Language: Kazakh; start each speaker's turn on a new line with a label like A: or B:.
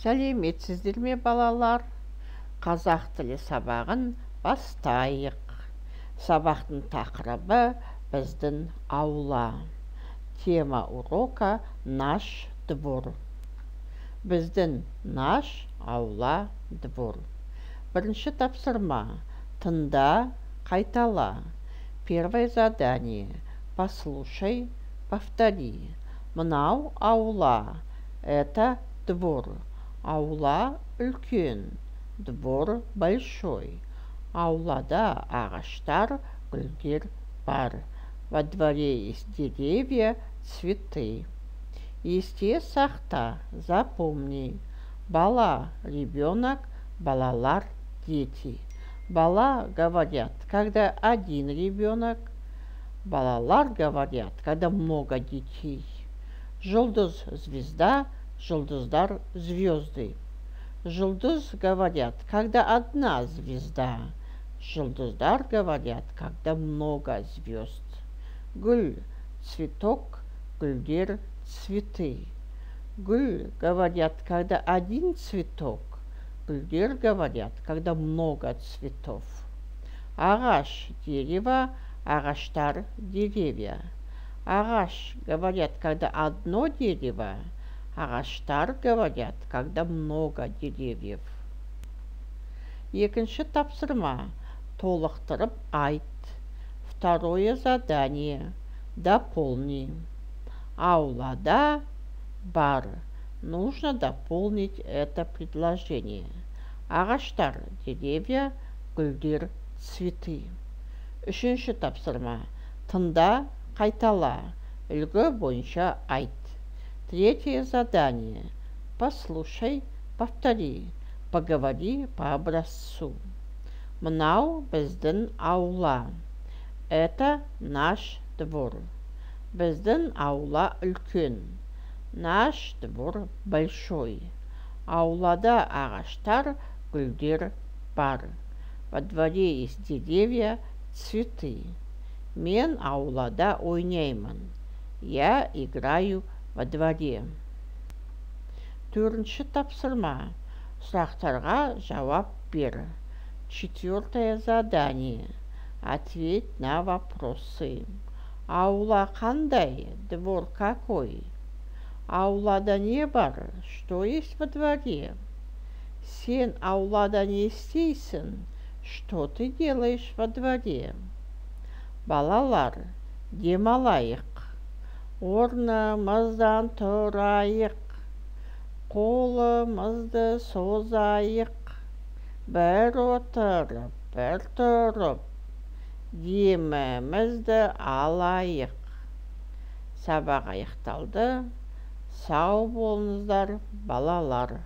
A: Сәлеметсіздер ме балалар? Қазақ тілі сабағын бастайық. Сабақтың тақырыбы біздің аула. Тема урока наш двор. Біздің наш аула двор. Бірінші тапсырма. Тыңда, қайтала. Первое задание. Послушай, повтори. Мынау аула. Это двор. Аула үлкен. Двор большой. Аулада ағаштар, гүлдер бар. Во дворе есть деревья, цветы. Есте сақта, запомни. Бала, ребенок, балалар, дети. Бала говорят, когда один ребенок. Балалар говорят, когда много детей. Жұлдыз, звезда, жұлдыздар, звезды. Жұлдыз говорят, когда одна звезда. Жұлдыздар говорят, когда много звезд. Гүл, цветок, гүлдер, цветы. Гүл говорят, когда один цветок. Гүлдер говорят, когда много цветов. Ағаш, дерево, ағаштар, деревья. Ағаш говорят, когда одно дерево. Ағаштар говорят, когда много деревьев. Екінші тапсырма. Толықтырып айт. Второе задание. Дополни. Аулада бар. Нужно дополнить это предложение. Ағаштар, деревья, гүлдер, цветы. Үшінші тапсырма. Тыңда, қайтала. Үлгі бойынша айт. Третье задание. Послушай, повтори. Поговори по образцу. Мынау біздің аула. Это наш двор. Біздің аула үлкен. Наш двор большой. Аулада ағаштар, гүлдер бар. Во дворе есть деревья, цветы. Мен аулада ойнаймын. Я играю во дворе. Төртінші тапсырма. Сұрақтарға жауап бер. Четвертое задание. Ответь на вопросы. Аула қандай? Двор какой? Аулада не бар? Что есть во дворе? Сен аулада не істейсің? Что ты делаешь во дворе? Балалар, демалайық. Орнымыздан тұрайық. Қолымызды созайық. Бір отырып, бір тұрып. Демімізді алайық. Сабақ аяқталды. Сау болыңыздар, балалар.